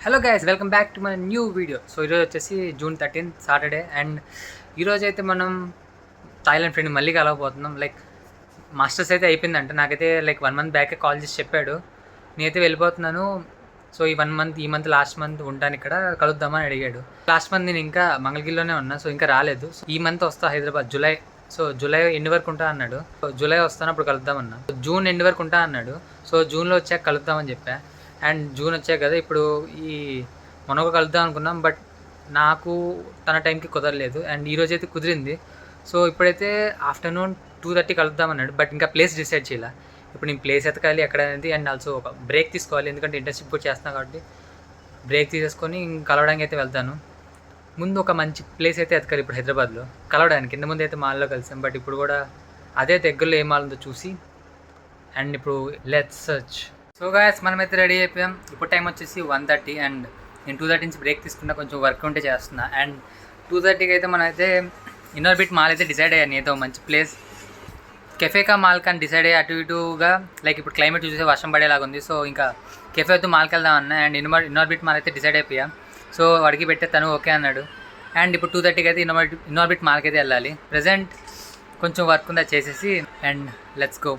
Hello guys, welcome back to my new video. So ఈరోజు వచ్చేసి June 13th Saturday. And ఈరోజు అయితే మనం థాయిలాండ్ ఫ్రెండ్ మళ్ళీ కలవబోతున్నాం. లైక్ మాస్టర్స్ అయితే అయిపోయిందంట. నాకైతే లైక్ 1 month బ్యాకే కాల్ చేసి చెప్పాడు, నేనైతే వెళ్ళిపోతున్నాను. సో ఈ మంత్ లాస్ట్ మంత్ ఉంటాను ఇక్కడ, కలుద్దామని అడిగాడు. లాస్ట్ మంత్ నేను ఇంకా మంగళగిరిలోనే ఉన్నా, సో ఇంకా రాలేదు. ఈ మంత్ వస్తా Hyderabad July. So July end వరకు ఉంటా అన్నాడు. సో జూలై వస్తాను, అప్పుడు కలుద్దామన్నా. జూన్ ఎండ్ వరకు ఉంటా అన్నాడు. సో జూన్లో వచ్చాక కలుద్దామని చెప్పా. అండ్ జూన్ వచ్చాక కదా ఇప్పుడు ఈ మనకు కలుద్దాం అనుకున్నాం, బట్ నాకు తన టైంకి కుదరలేదు. అండ్ ఈరోజు అయితే కుదిరింది. సో ఇప్పుడైతే ఆఫ్టర్నూన్ 2:30 కలుద్దామన్నాడు, బట్ ఇంకా ప్లేస్ డిసైడ్ చేయాలి. ఇప్పుడు నేను ప్లేస్ ఎతకాలి ఎక్కడ అనేది. అండ్ ఆల్సో ఒక బ్రేక్ తీసుకోవాలి, ఎందుకంటే ఇంటర్న్షిప్ కూడా చేస్తున్నాను కాబట్టి బ్రేక్ తీసేసుకొని కలవడానికి అయితే వెళ్తాను. ముందు ఒక మంచి ప్లేస్ అయితే ఎతకాలి ఇప్పుడు హైదరాబాద్లో కలవడానికి. ఇంత ముందు అయితే మాల్లో కలిసాం, బట్ ఇప్పుడు కూడా అదే దగ్గరలో ఏ మాల్ ఉందో చూసి. అండ్ ఇప్పుడు లెట్స్ సర్చ్. సో గాయస్, మనమైతే రెడీ అయిపోయాం. ఇప్పుడు టైం వచ్చేసి 1:30. అండ్ నేను 2:30 నుంచి బ్రేక్ తీసుకున్నా, కొంచెం వర్క్ ఉంటే చేస్తున్నా. అండ్ 2:30కి అయితే మనమైతే ఇన్నోర్బిట్ మాల్ అయితే డిసైడ్ అయ్యాను. ఏదో మంచి ప్లేస్ కెఫేకా మాల్ కానీ డిసైడ్ అయ్యి అటు ఇటుగా. లైక్ ఇప్పుడు క్లైమేట్ చూసే వర్షం పడేలాగా ఉంది. సో ఇంకా కెఫే అయితే మాల్కి వెళ్దాం అన్నా. అండ్ ఇన్నోర్బిట్ మాల్ అయితే డిసైడ్ అయిపోయా. సో వాడికి పెట్టే తను ఓకే అన్నాడు. అండ్ ఇప్పుడు 2:30కి అయితే ఇన్నోర్బిట్ మాల్కి అయితే వెళ్ళాలి. ప్రజెంట్ కొంచెం వర్క్ ఉందా చేసేసి. And let's go.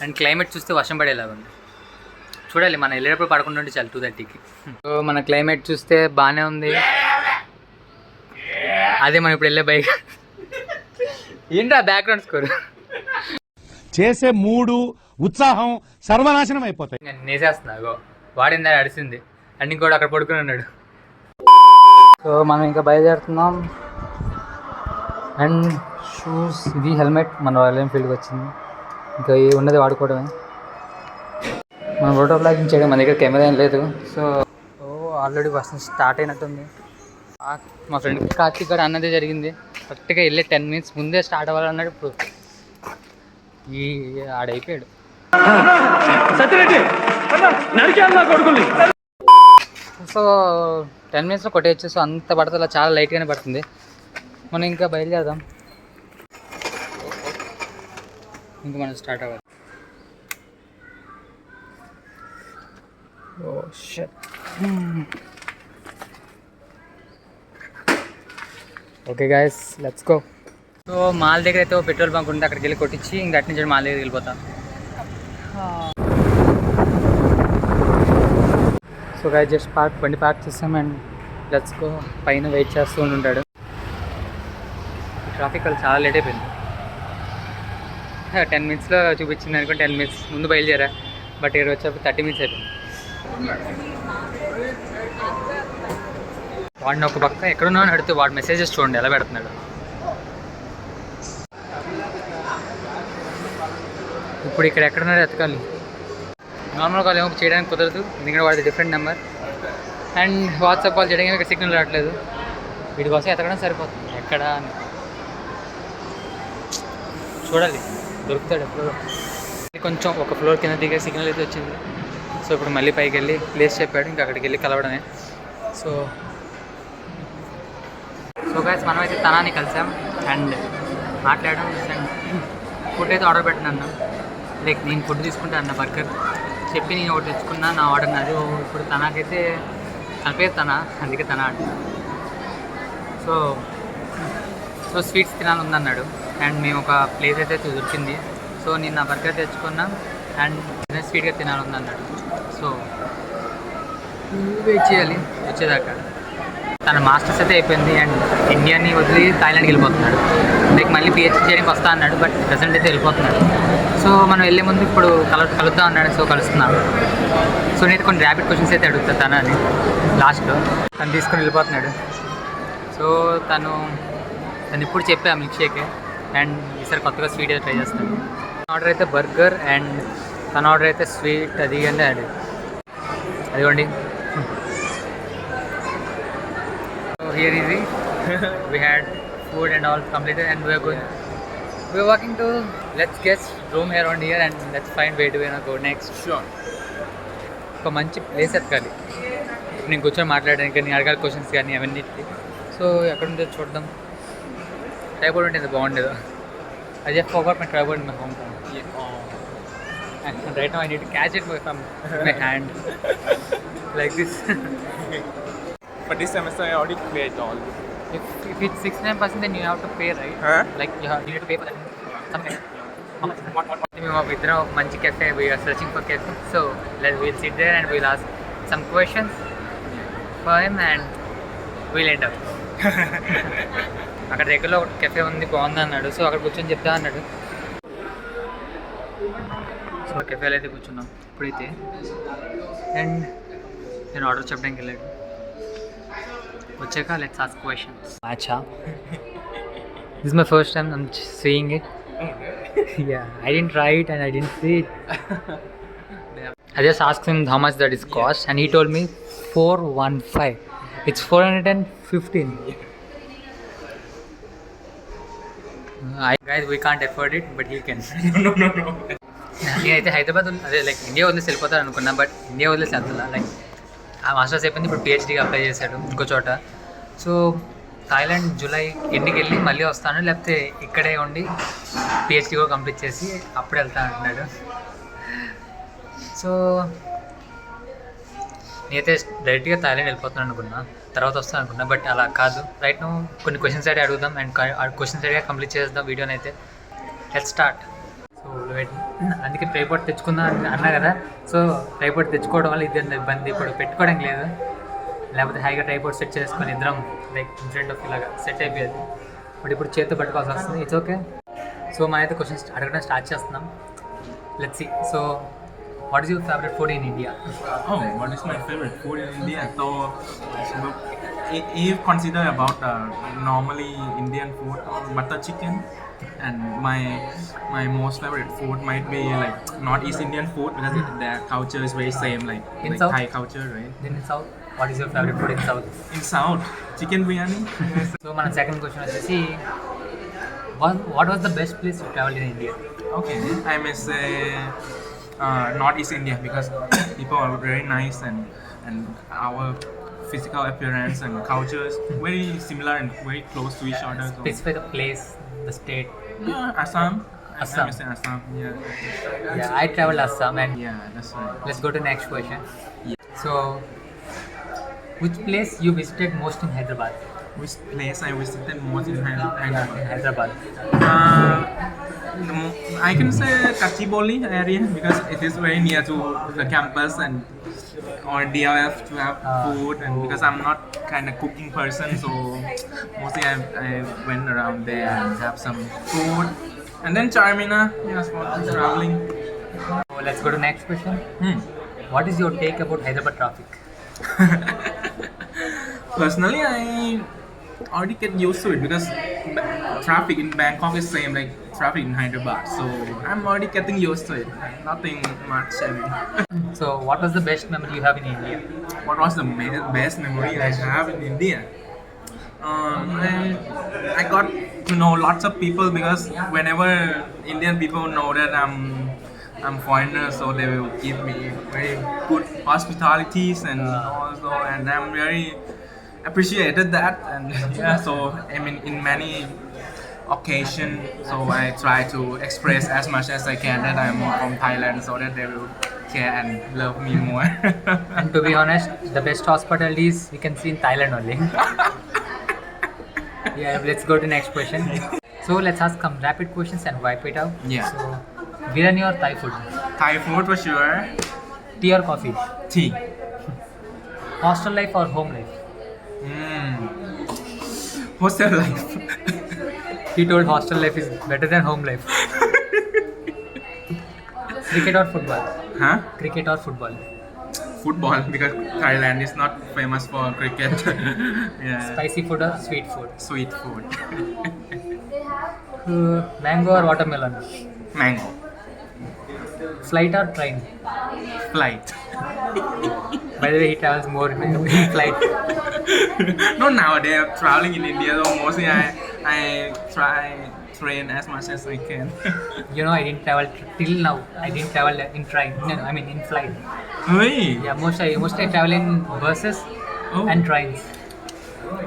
And climate చూస్తే వర్షం పడేలాగా ఉంది. చూడాలి, మనం వెళ్ళేటప్పుడు పడకుండా ఉంటే చాలు 2:30కి. సో మన క్లైమేట్ చూస్తే బాగానే ఉంది. అదే మనం ఇప్పుడు వెళ్ళే బైక్. ఏంట్రా బ్యాక్గ్రౌండ్ స్కోర్? చేసే మూడు ఉత్సాహం సర్వనాశనం అయిపోతాయి. నేసేస్తున్నా వాడిందా అడిసింది. అండ్ ఇంకోటి అక్కడ పడుకుని ఉన్నాడు. సో మనం ఇంకా బయలుదేరుతున్నాం. అండ్ షూస్, ఇది హెల్మెట్ మన రాయల్ ఎన్ఫీల్డ్కి వచ్చింది. ఇంకా ఏ ఉన్నది వాడుకోవడమే. మన ఫోటో బ్లాగింగ్ చేయడం, మన దగ్గర కెమెరా ఏం లేదు. సో ఆల్రెడీ బస్ స్టార్ట్ అయినట్టుంది. మా ఫ్రెండ్ కార్తీక్ గారు అన్నదే జరిగింది. కరెక్ట్గా వెళ్ళే 10 minutes ముందే స్టార్ట్ అవ్వాలన్నాడు. ఇప్పుడు ఈ ఆడైపోయాడు. సో 10 minutesలో కొట్టేయచ్చు. సో అంత పడుతుందా, చాలా లైట్గానే పడుతుంది. మనం ఇంకా బయలుదేరదాం. ఇంకా మనం స్టార్ట్ అవ్వాలి. Oh shit. Okay guys, let's go. So mall దగ్గర అయితే పెట్రోల్ బంక్ ఉంది, అక్కడికి వెళ్ళి కొట్టించి ఇంకా అటు నుంచి మాల్ దగ్గరికి వెళ్ళిపోతాం. సో గైస్, జస్ట్ బండి పార్క్ చేస్తాం. And let's go. పైన వెయిట్ చేస్తూ ఉంటాడు. ట్రాఫిక్ వల్ల చాలా లేట్ అయిపోయింది. 10 minutesలో చూపించింది అనుకో. 10 minutes ముందు బయలుదేరా, బట్ ఇక్కడ వచ్చేప్పుడు 30 minutes అయిపోయింది. వాడిని ఒక పక్క ఎక్కడున్నావు అని అడిగితే వాడు మెసేజెస్ చూడండి ఎలా పెడుతున్నాడు. ఇప్పుడు ఇక్కడ ఎక్కడున్నాడో ఎతకాలి. నార్మల్ కాల్ ఏమో చేయడానికి కుదరదు, ఎందుకంటే వాడిది different number. And WhatsApp call చేయడానికి ఇక్కడ సిగ్నల్ రావట్లేదు. వీటి కోసం ఎతకడం సరిపోతుంది. ఎక్కడ అని చూడాలి, దొరుకుతాడు ఎప్పుడు. కొంచెం ఒక ఫ్లోర్ కింద దిగే సిగ్నల్ అయితే వచ్చింది. సో ఇప్పుడు మళ్ళీ పైకి వెళ్ళి ప్లేస్ చెప్పాడు, ఇంకా అక్కడికి వెళ్ళి కలవడమే. సో గైస్, మనమైతే తనాన్ని కలిసాం అండ్ మాట్లాడడం. అండ్ ఫుడ్ అయితే ఆర్డర్ పెట్టిన అన్న. లైక్ నేను ఫుడ్ తీసుకుంటా అన్న, బర్గర్ చెప్పి నేను ఒకటి తెచ్చుకున్నా, నా ఆర్డర్ నాది. ఇప్పుడు తనకైతే తన పేరు తన, అందుకే తన అంట. So sweets తినాలన్నాడు. అండ్ మేము ఒక ప్లేస్ అయితే దొరికింది. సో నేను నా బర్గర్ తెచ్చుకున్నా అండ్ స్వీట్గా తినాలన్నాడు. సో వెయిట్ చేయాలి వచ్చేదాకా. తన మాస్టర్స్ అయితే అయిపోయింది. అండ్ ఇండియాని వదిలి థాయిలాండ్కి వెళ్ళిపోతున్నాడు. లైక్ మళ్ళీ పిహెచ్డీ చేయడానికి వస్తా అన్నాడు, బట్ ప్రెసెంట్ అయితే వెళ్ళిపోతున్నాడు. సో మనం వెళ్ళే ముందు ఇప్పుడు కలుద్దాం అన్నాడు. సో కలుస్తున్నాను. సో నేను కొన్ని ర్యాపిడ్ క్వశ్చన్స్ అయితే అడుగుతాను తన అని లాస్ట్లో. తను తీసుకొని వెళ్ళిపోతున్నాడు. సో తను ఇప్పుడు చెప్పా మిల్క్ షేక్. అండ్ ఈసారి కొత్తగా స్వీట్ అయితే ట్రై చేస్తాను. ఆర్డర్ అయితే బర్గర్ అండ్ తన ఆర్డర్ అయితే స్వీట్. అది అంటే అదిగోండి. Here is it. We had food and all completed, and we're walking to, let's guess, room here around here, and let's find where do we go next. Sure. ఒక మంచి place ఎతకాలి. నేను కూర్చొని మాట్లాడడానికి కానీ అడగాలి క్వశ్చన్స్ కానీ అవన్నిటికి. సో ఎక్కడ ఉంటే చూద్దాం. ట్రైపోర్డ్ ఉంటే బాగుండేది. I just forgot my tripod in my hometown. And right now I need to catch it from my hand like this. but this semester I already cleared all. If it's 69%, then you have to pay, right? Huh? Like you need to pay for that. Something. How much? మేము ఇద్దరం ఒక మంచి cafe we are searching for cafe so will sit there and will ask some questions for him and will end up. అక్కడ దగ్గరలో ఒక cafe ఉంది బాగుంది అన్నాడు, సో అక్కడ కూర్చొని చెప్తా అన్నాడు. సో కెఫేలో అయితే కూర్చున్నాం ఇప్పుడైతే. అండ్ నేను ఆర్డర్ చెప్పడానికి వెళ్ళాడు. వచ్చాక లెట్స్ ఆస్క్ క్వశ్చన్స్. అచ్చా, this is my first time I'm seeing it. Yeah, I didn't try it and I didn't see it. I just asked him how much that is cost and he told me 415. It's 415. Guys, we can't afford it, but he can. No. నేనైతే హైదరాబాద్ అదే like India వదిలేసి వెళ్ళిపోతాను అనుకున్నా, but India వదిలేసి వెళ్తున్నా. Like ఆ masters అయిపోయింది, ఇప్పుడు పిహెచ్డీకి అప్లై చేశాడు ఇంకో చోట. సో థాయిలాండ్ జూలై ఎండ్కి వెళ్ళి మళ్ళీ వస్తాను, లేకపోతే ఇక్కడే ఉండి పిహెచ్డీ కూడా కంప్లీట్ చేసి అప్పుడు వెళ్తా అంటున్నాడు. సో నేనైతే డైరెక్ట్గా థాయిలాండ్ వెళ్ళిపోతున్నాను అనుకున్నా, తర్వాత వస్తాను అనుకున్నా, బట్ అలా కాదు. రైట్ నో కొన్ని క్వశ్చన్స్ అయితే అడుగుదాం అండ్ క్వశ్చన్స్ అయితే కంప్లీట్ చేద్దాం వీడియోని అయితే. Let's start. సో అందుకే ట్రైపాడ్ తెచ్చుకుందాం అన్నా కదా. సో ట్రైపాడ్ తెచ్చుకోవడం వల్ల ఇద్దరు ఇబ్బంది, ఇప్పుడు పెట్టుకోవడం లేదు. లేకపోతే హైగా ట్రైపాడ్ సెట్ చేసుకొని ఇద్దరం లైక్ ఇన్ఫ్రంట్ ఆఫ్ ఇలాగా సెట్ అయిపోయేది. బట్ ఇప్పుడు చేతితో పట్టుకోవాల్సి వస్తుంది. It's okay. సో మనమైతే క్వశ్చన్స్ అడగడం స్టార్ట్ చేస్తున్నాం. Let's see. So what is your favourite food in India? Oh, what is my favorite food in India? So if consider about normally Indian food, butter chicken, and my most favorite food might be like not East Indian food because their culture is very same like South? Thai culture, right? Then in South, what is your favorite food in South? In South, chicken biryani. So మన second question వచ్చేసి what was the best place to travel in India? Okay, I may say not East India because people are very nice and our physical appearance and culture is very similar and very close to each other. So. Specify the place, the state. Yeah, Assam. Assam. I may say Assam. Yeah. Yeah, I traveled Assam and Yeah, that's right. let's go to next question. Yeah. So which place you visited most in Hyderabad? Which place I visited most in Hyderabad? In Hyderabad. I can say Kachibowli area because it is very near to the campus and or DLF to have food and because I'm not kind of cooking person so mostly I went around there and have some food and then Charminar, yes, for traveling. So let's go to next question. What is your take about Hyderabad traffic? Personally, I already get used to it because traffic in Bangkok is same like traffic in Hyderabad. So I'm already getting used to it. Nothing much. So what was the best memory you have in India? What was the best memory I have in India? I got to know lots of people because whenever Indian people know that I'm foreigner, so they will give me very good hospitalities and also, and I'm very appreciated that. And yeah, so I mean in many occasion, so I try to express as much as I can that I'm from Thailand, so that they will care and love me more. And to be honest, the best hospitalities we can see in Thailand only. Yeah, let's go to next question. So let's ask some rapid questions and wipe it out. Yeah. So biryani or Thai food? Thai food for sure. Tea or coffee? Tea. Hostel life or home life? Hostel life. He told hostel life is better than home life. Cricket or football? Huh? Cricket or football? Football because Thailand is not famous for cricket. Yeah. Spicy food or sweet food? Sweet food. Mango or watermelon? Mango. Flight or train? Flight. By the way, he travels more in flight. No, nowadays I'm traveling in India, so mostly I try train as much as I can. You know, I didn't travel till now. I didn't travel in train. No, I mean in flight. Hey. Yeah, mostly I travel in buses and trains.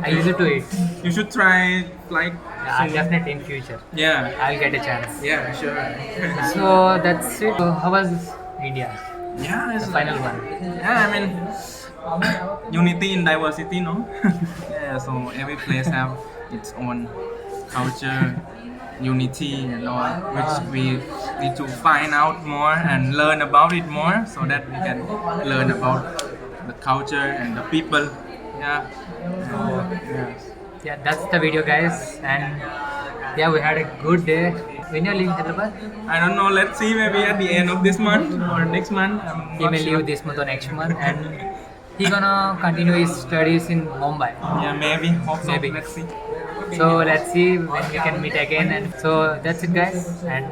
I used to it. You should try flight. Yeah, definitely in future. Yeah. I'll get a chance. Yeah, sure. So that's it. So how was India? Yeah, it's The final one. Yeah, I mean, unity in diversity, no? Yeah, so every place have its own culture, unity and all, which we need to find out more and learn about it more, so that we can learn about the culture and the people. Yeah. Yeah. Yeah, that's the video, guys. And yeah, we had a good day. When you're leaving Hyderabad, I don't know. Let's see. Maybe at the end of this month or next month. I'm he not may sure. leave this month or next month, and he gonna continue his studies in Mumbai. Yeah, maybe. Hope so. Maybe. Let's see. So let's see when we can meet again. And so that's it, guys. And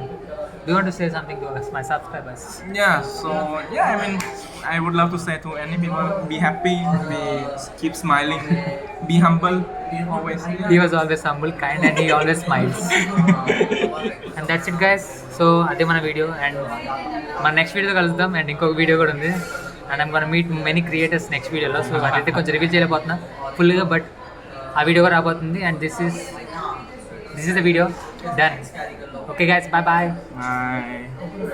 do you want to say something to us, my subscribers? Yeah. So yeah, I mean, I would love to say to any people, be happy, keep smiling, be humble, always. He was always humble, kind, and he always smiles. And that's it, guys. So అదే మన video, and మన next video కలుద్దాం. And ఇంకొక video కూడా ఉంది, and I'm gonna meet many creators next వీడియోలో. So అదైతే కొంచెం రివీల్ చేయలేకపోతున్నా ఫుల్గా, బట్ ఆ వీడియో కూడా రాబోతుంది. And this is the video done. Okay guys, bye bye. Bye.